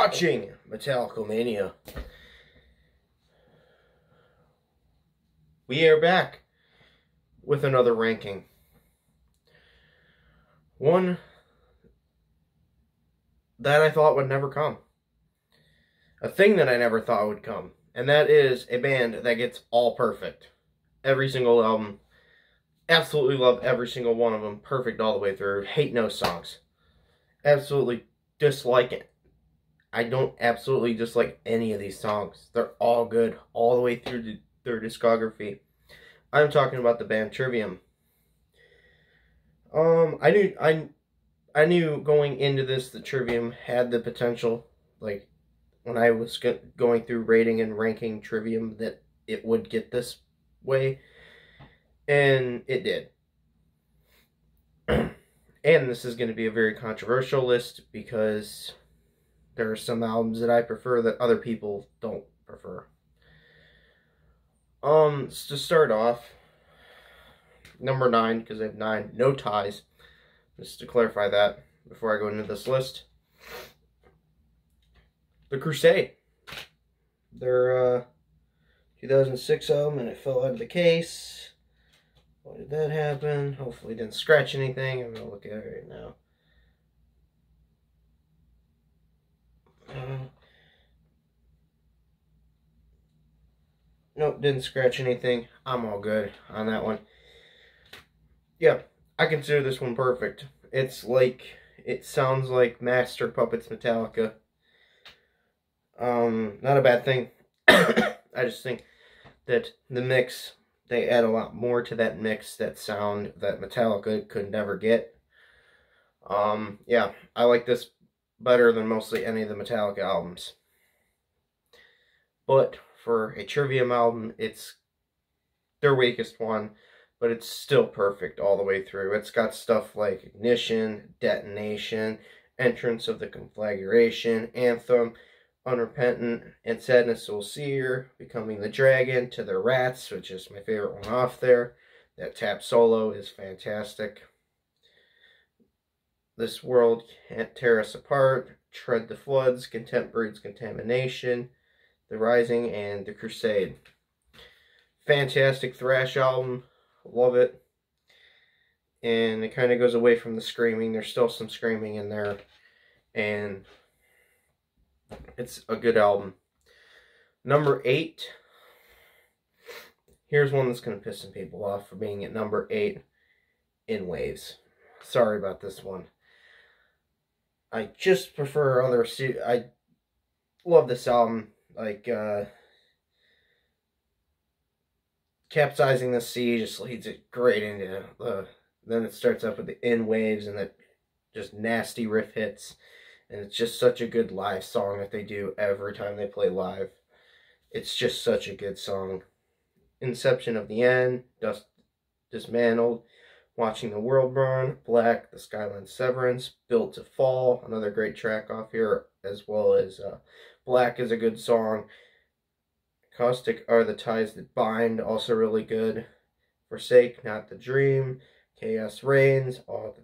watching Metallica Mania. We are back with another ranking. One that I thought would never come. A thing that I never thought would come. And that is a band that gets all perfect. Every single album. Absolutely love every single one of them. Perfect all the way through. Hate no songs. Absolutely dislike it. I don't absolutely dislike any of these songs. They're all good all the way through their discography. I'm talking about the band Trivium. I knew going into this that Trivium had the potential, like when I was going through rating and ranking Trivium, that it would get this way, and it did. And this is going to be a very controversial list because there are some albums that I prefer that other people don't prefer. To start off, number 9, because I have 9, no ties. Just to clarify that before I go into this list. The Crusade. Their 2006 album, and it fell out of the case. Why did that happen? Hopefully it didn't scratch anything. I'm going to look at it right now. Nope, didn't scratch anything. I'm all good on that one. Yeah, I consider this one perfect. It's like, it sounds like Master Puppets Metallica. Not a bad thing. I just think that the mix, they add a lot more to that mix, that sound that Metallica could never get. Yeah, I like this better than mostly any of the Metallica albums. But for a Trivium album, it's their weakest one, but it's still perfect all the way through. It's got stuff like Ignition, Detonation, Entrance of the Conflagration, Anthem, Unrepentant, and Sadness Will Seer, Becoming the Dragon, To the Rats, which is my favorite one off there. That tap solo is fantastic. This World Can't Tear Us Apart, Tread the Floods, Contempt Breeds Contamination, The Rising, and The Crusade. Fantastic thrash album. Love it. And it kind of goes away from the screaming. There's still some screaming in there. And it's a good album. Number 8. Here's one that's going to piss some people off for being at number 8. In Waves. Sorry about this one. I just prefer other... I love this album. Like, Capsizing the Sea just leads it great into then it starts up with the In Waves, and that just nasty riff hits. And it's just such a good live song that they do every time they play live. It's just such a good song. Inception of the End, Dust Dismantled, Watching the World Burn, Black, The Skyline Severance, Built to Fall, another great track off here, as well as Black is a good song. Caustic Are the Ties That Bind, also really good. Forsake Not the Dream, Chaos Reigns, of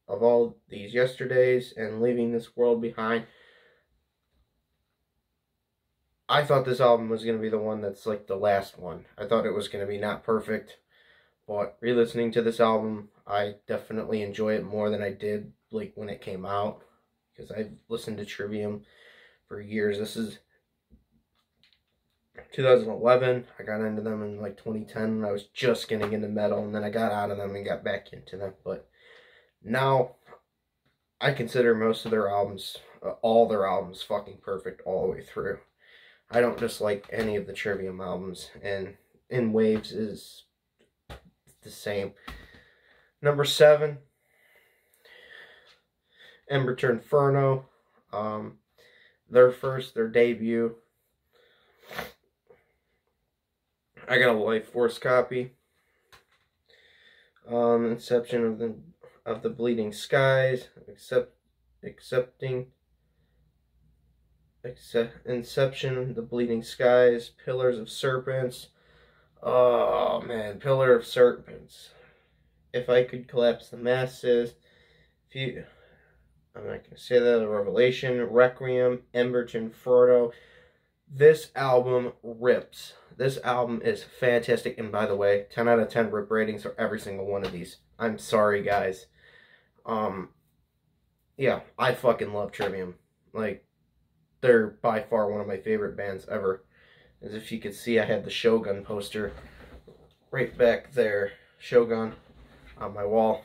all these yesterdays, and Leaving This World Behind. I thought this album was going to be the one that's like the last one. I thought it was going to be not perfect, but re-listening to this album, I definitely enjoy it more than I did like when it came out, because I've listened to Trivium for years. This is 2011. I got into them in like 2010. I was just getting into metal, and then I got out of them and got back into them. But now I consider most of their albums, all their albums, fucking perfect all the way through. I don't dislike any of the Trivium albums, and In Waves is the same. Number 7, Ember to Inferno. Their debut. I got a Life Force copy. Inception of the Bleeding Skies. Inception, The Bleeding Skies, Pillars of Serpents. Oh man, Pillar of Serpents. If I Could Collapse the Masses. I'm not going to say that. The Revelation, Requiem, Embers, Inferno. This album rips. This album is fantastic. And by the way, 10 out of 10 rip ratings for every single one of these. I'm sorry, guys. Yeah, I fucking love Trivium. Like, they're by far one of my favorite bands ever. As if you could see, I had the Shogun poster right back there. Shogun on my wall.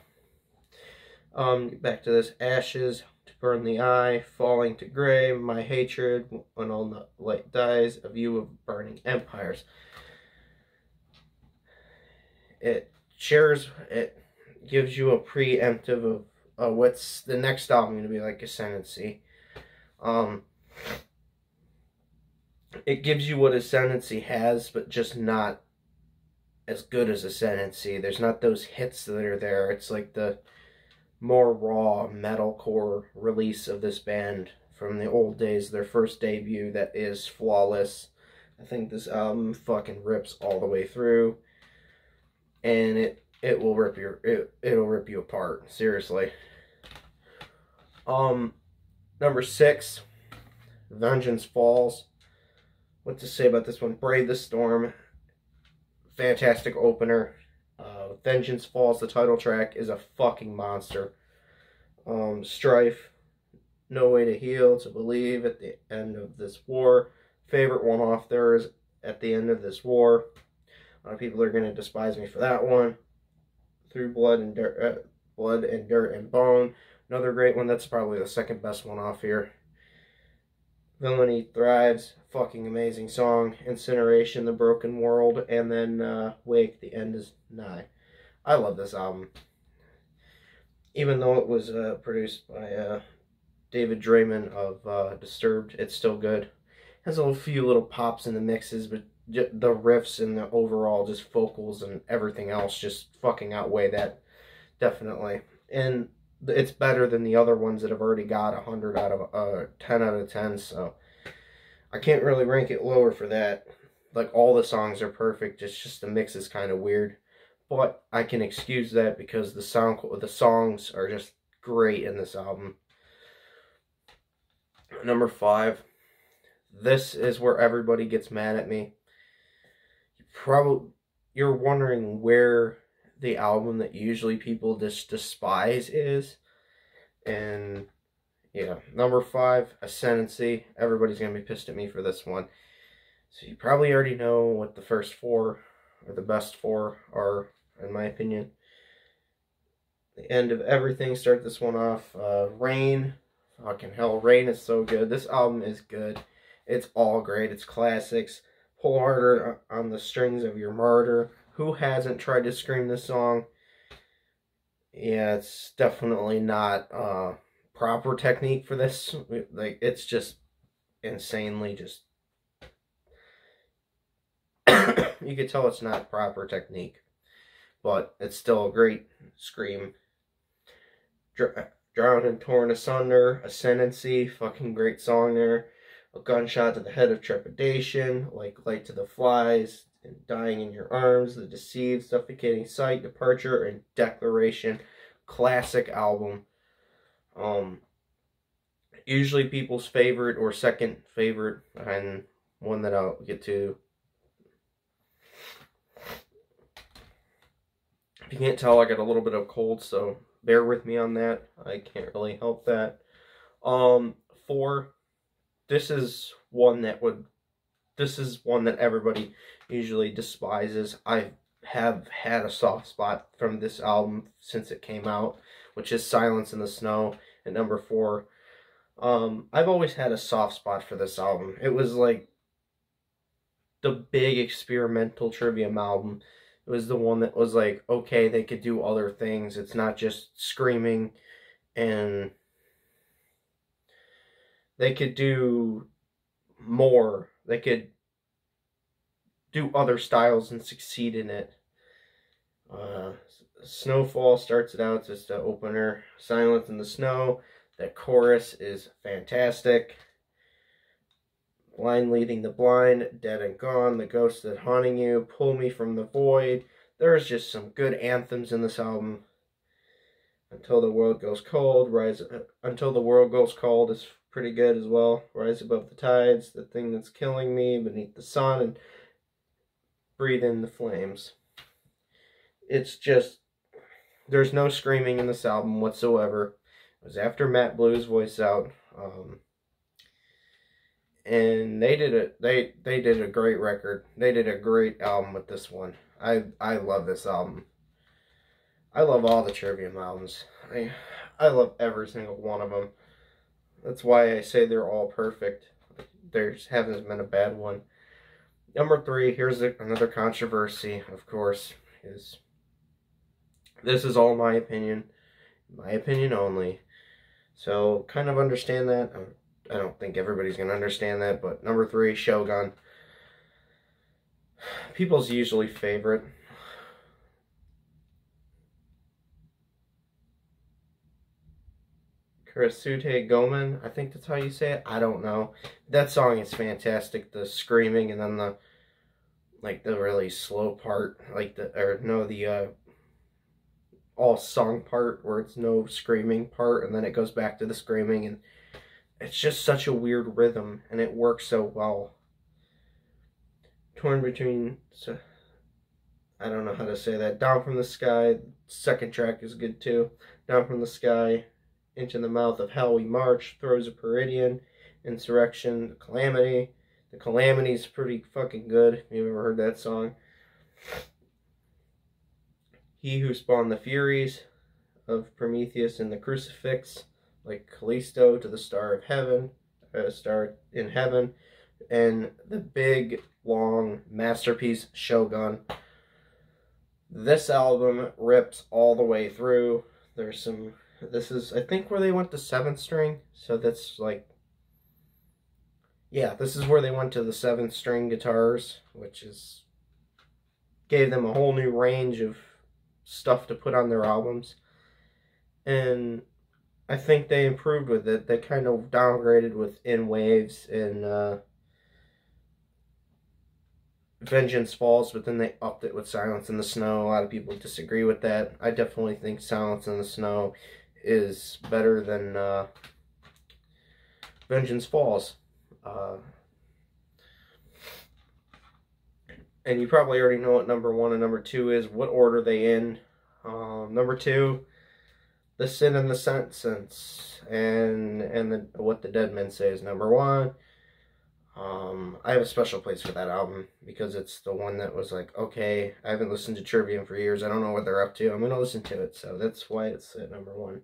Back to this. Ashes, To Burn the Eye, Falling to Gray, My Hatred, When All the Light Dies, A View of Burning Empires. It gives you a preemptive of what's the next album going to be like, Ascendancy. It gives you what Ascendancy has, but just not as good as Ascendancy. There's not those hits that are there. It's like the more raw metalcore release of this band from the old days, their first debut that is flawless. I think this album fucking rips all the way through, and it will rip it'll rip you apart, seriously. Number 6, Vengeance Falls. What to say about this one? Brave the Storm, fantastic opener. Vengeance Falls, the title track, is a fucking monster. Strife, No Way to Heal, To Believe, At the End of This War. Favorite one off there is At the End of This War. A lot of people are going to despise me for that one. Through Blood and Dirt and Bone. Another great one. That's probably the second best one off here. Villainy Thrives, fucking amazing song. Incineration, The Broken World, and then Wake, The End Is Nigh. I love this album. Even though it was produced by David Draymond of Disturbed, it's still good. It has a few little pops in the mixes, but the riffs and the overall just vocals and everything else just fucking outweigh that, definitely. And it's better than the other ones that have already got 100 out of 10 out of 10, so I can't really rank it lower for that. Like, all the songs are perfect, it's just the mix is kind of weird, but I can excuse that because the songs are just great in this album. Number 5, this is where everybody gets mad at me. You're wondering where the album that usually people just despise is, and yeah, number 5, Ascendancy. Everybody's gonna be pissed at me for this one, so you probably already know what the first 4 or the best 4 are, in my opinion. The End of Everything, start this one off. Rain, fucking hell, Rain is so good. This album is good. It's all great. It's classics. Pull Harder on the Strings of Your Martyr. Who hasn't tried to scream this song? Yeah, it's definitely not proper technique for this. Like, it's just insanely just... you could tell it's not proper technique, but it's still a great scream. Drowned and Torn Asunder, Ascendancy, fucking great song there. A Gunshot to the Head of Trepidation, Like Light to the Flies, and Dying in Your Arms, The Deceived, Suffocating Sight, Departure, and Declaration. Classic album. Usually people's favorite or second favorite, and one that I'll get to. If you can't tell, I got a little bit of cold, so bear with me on that. I can't really help that. 4. This is one that everybody usually despises. I have had a soft spot from this album since it came out, which is Silence in the Snow at number 4. I've always had a soft spot for this album. It was like the big experimental Trivium album. It was the one that was like, okay, they could do other things. It's not just screaming, and they could do more. They could do other styles and succeed in it. Snowfall starts it out, just the opener. Silence in the Snow. That chorus is fantastic. Blind Leading the Blind, Dead and Gone, The Ghost That Haunting You, Pull Me From the Void. There's just some good anthems in this album. Until the World Goes Cold, Until the World Goes Cold is pretty good as well. Rise Above the Tides, The Thing That's Killing Me, Beneath the Sun, and Breathe in the Flames. It's just, there's no screaming in this album whatsoever. It was after Matt blew his voice out. And they did a great record. They did a great album with this one. I love this album. I love all the Trivium albums. I love every single one of them. That's why I say they're all perfect. There hasn't been a bad one. Number 3, here's another controversy, of course, is this is all my opinion only. So kind of understand that. I don't think everybody's going to understand that, but number 3, Shogun. People's usually favorite. Kurasuke Gomen, I think that's how you say it. I don't know. That song is fantastic. The screaming and then the really slow part, the all song part where it's no screaming part, and then it goes back to the screaming, and it's just such a weird rhythm, and it works so well. Torn Between, I don't know how to say that. Down From the Sky, second track is good too. Down From the Sky, Into the Mouth of Hell We March, Throws a Peridian, Insurrection, The Calamity. The Calamity's pretty fucking good, if you've ever heard that song. He Who Spawned the Furies of Prometheus and the Crucifix, like Callisto to the Star of Heaven, Star in Heaven, and the big, long masterpiece, Shogun. This album rips all the way through. There's some, this is, I think, where they went to 7th string, so that's like, yeah, this is where they went to the 7th string guitars, which is, gave them a whole new range of stuff to put on their albums. And I think they improved with it. They kind of downgraded with In Waves and Vengeance Falls, but then they upped it with Silence in the Snow. A lot of people disagree with that. I definitely think Silence in the Snow is better than Vengeance Falls. And you probably already know what number 1 and number 2 is, what order they in. Number 2, The Sin and the Sentence, and What the Dead Men Say is number 1. I have a special place for that album because it's the one that was like, okay, I haven't listened to Trivium for years. I don't know what they're up to. I'm going to listen to it. So that's why it's at number 1.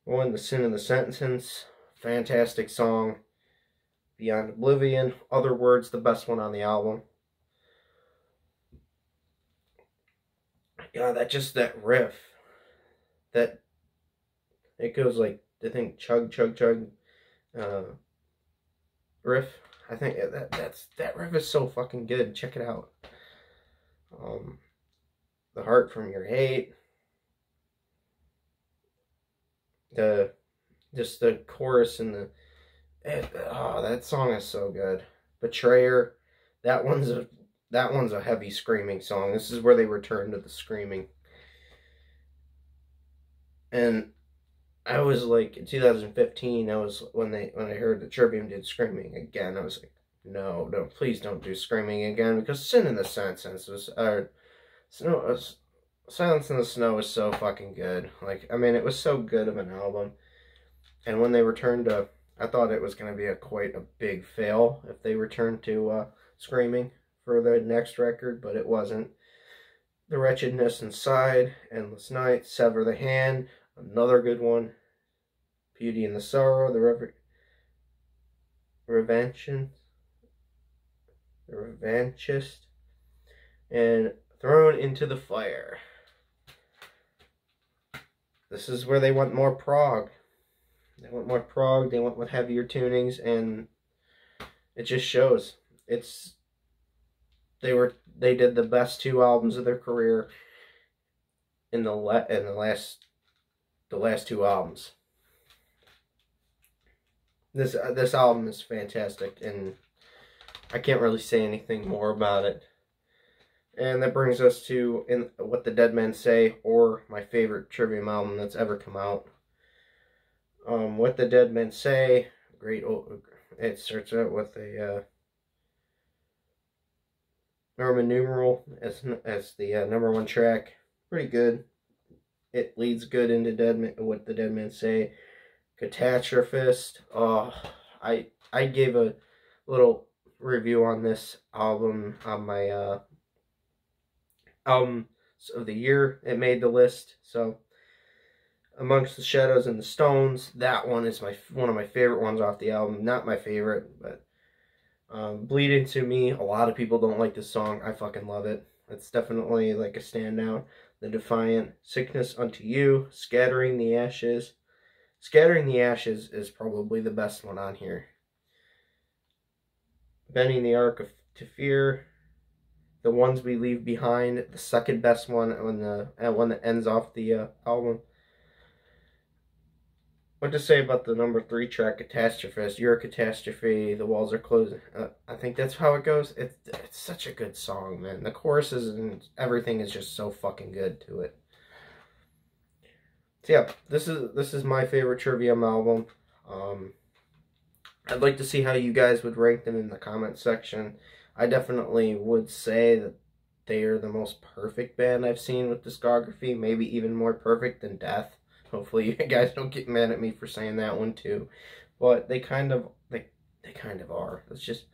1, The Sin and the Sentence. Fantastic song. Beyond Oblivion. Other Words, the best one on the album. Yeah, that riff. That, it goes like, I think, chug, chug, chug, riff. I think that riff is so fucking good. Check it out. The Heart From Your Hate. Just the chorus and that song is so good. Betrayer. That one's a heavy screaming song. This is where they return to the screaming. And I was like, in 2015, I was when I heard that Trivium did screaming again, I was like, no, please don't do screaming again, because Sin in the Sentence was, Silence in the Snow was so fucking good. Like, I mean, it was so good of an album. And when they returned to, I thought it was going to be quite a big fail if they returned to screaming for the next record, but it wasn't. The Wretchedness Inside, Endless Night, Sever the Hand, another good one. Beauty and the Sorrow, the Revanchist, and Thrown into the Fire. This is where they want more prog. They want more prog, they want with heavier tunings, and it just shows. They did the best 2 albums of their career in the last 2 albums. This album is fantastic, and I can't really say anything more about it. And that brings us to What the Dead Men Say, or my favorite Trivium album that's ever come out. What the Dead Men Say, great. It starts out with a Roman numeral as the number one track. Pretty good. It leads good into What the Dead Men Say. Catastrophist. Oh, I gave a little review on this album on my albums of the year. It made the list. So, Amongst the Shadows and the Stones, that one is one of my favorite ones off the album. Not my favorite, but Bleed Into Me. A lot of people don't like this song. I fucking love it. It's definitely like a standout. The Defiant, Sickness Unto You, Scattering the Ashes. Scattering the Ashes is probably the best one on here. Bending the Arc to Fear. The Ones We Leave Behind, the second best one, one that ends off the album. What to say about the number 3 track, Catastrophist? You're a catastrophe. The walls are closing. I think that's how it goes. It's such a good song, man. The choruses and everything is just so fucking good to it. So yeah, this is my favorite Trivium album. I'd like to see how you guys would rank them in the comment section. I definitely would say that they are the most perfect band I've seen with discography. Maybe even more perfect than Death. Hopefully you guys don't get mad at me for saying that one too. But they kind of are. Let's just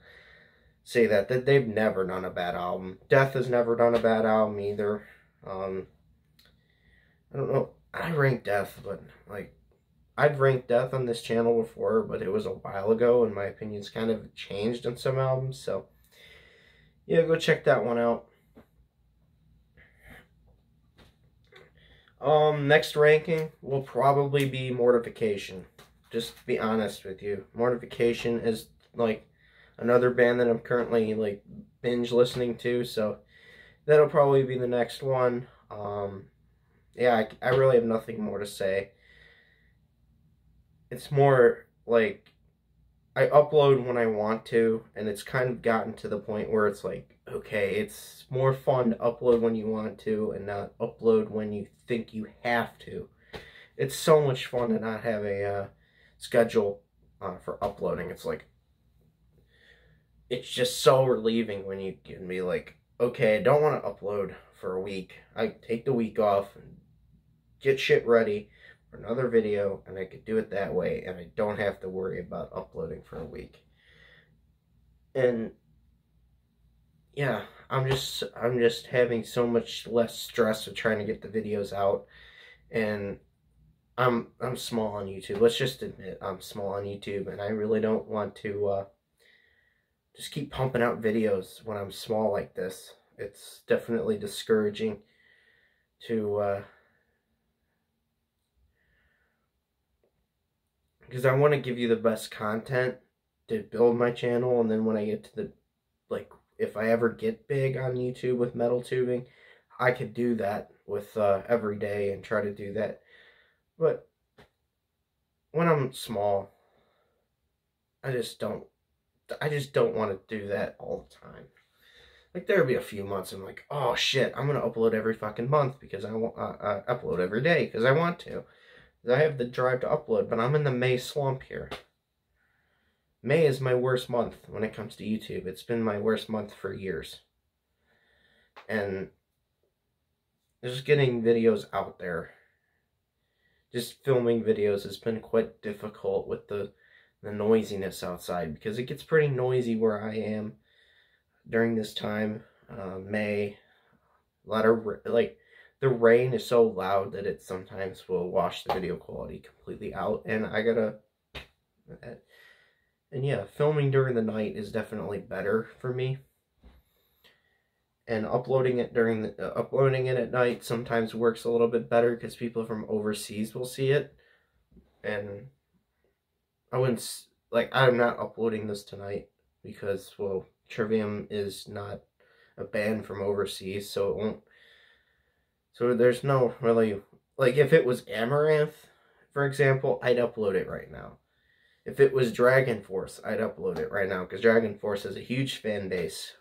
say that they've never done a bad album. Death has never done a bad album either. I don't know. I rank Death, but like I've ranked Death on this channel before, but it was a while ago, and my opinions kind of changed on some albums. So yeah, go check that one out. Next ranking will probably be Mortification. Just to be honest with you. Mortification is like another band that I'm currently like binge listening to, so that'll probably be the next one. Yeah, I really have nothing more to say. It's more like I upload when I want to, and it's kind of gotten to the point where it's like, okay, it's more fun to upload when you want to and not upload when you think you have to. It's so much fun to not have a schedule for uploading. It's like, it's just so relieving when you can be like, okay, I don't want to upload for a week. I take the week off and get shit ready for another video, and I could do it that way, and I don't have to worry about uploading for a week. And yeah, I'm just having so much less stress of trying to get the videos out. And I'm small on YouTube. Let's just admit I'm small on YouTube, and I really don't want to just keep pumping out videos when I'm small like this. It's definitely discouraging to because I want to give you the best content to build my channel, and then when I get to the, like, if I ever get big on YouTube with metal tubing, I could do that with every day and try to do that. But when I'm small, I just don't want to do that all the time. Like, there'll be a few months I'm like, oh shit, I'm gonna upload every fucking month because I want upload every day because I want to. I have the drive to upload, but I'm in the May slump here. May is my worst month when it comes to YouTube. It's been my worst month for years. And just getting videos out there, just filming videos has been quite difficult with the noisiness outside, because it gets pretty noisy where I am during this time. May, a lot of, like, the rain is so loud that it sometimes will wash the video quality completely out, and I gotta, and yeah, filming during the night is definitely better for me. And uploading it at night sometimes works a little bit better because people from overseas will see it. And I wouldn't, like, I'm not uploading this tonight because, well, Trivium is not a band from overseas, so it won't, so there's no really, like, if it was Amaranth, for example, I'd upload it right now. If it was Dragon Force, I'd upload it right now, because Dragon Force has a huge fan base.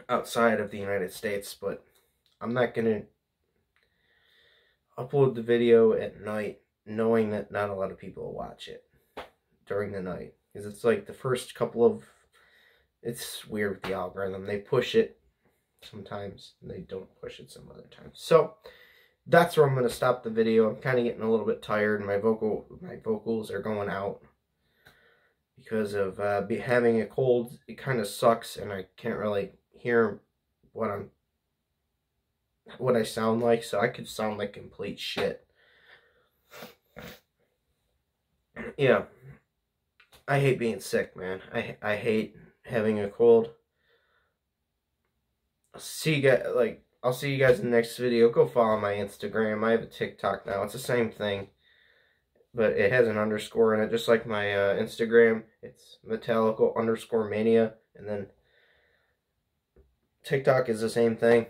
outside of the United States, but I'm not gonna upload the video at night knowing that not a lot of people will watch it during the night, because it's like the first couple of, it's weird with the algorithm, they push it sometimes and they don't push it some other times. So that's where I'm going to stop the video. I'm kind of getting a little bit tired. My vocals are going out because of having a cold. It kind of sucks, and I can't really hear what I sound like, so I could sound like complete shit. Yeah, I hate being sick, man. I hate having a cold. I'll see you guys in the next video. Go follow my Instagram. I have a TikTok now. It's the same thing, but it has an underscore in it, just like my Instagram. It's Metallical_Mania, and then TikTok is the same thing.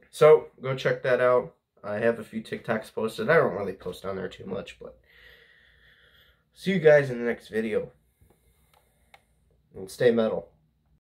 So go check that out. I have a few TikToks posted. I don't really post on there too much, but see you guys in the next video. And stay metal.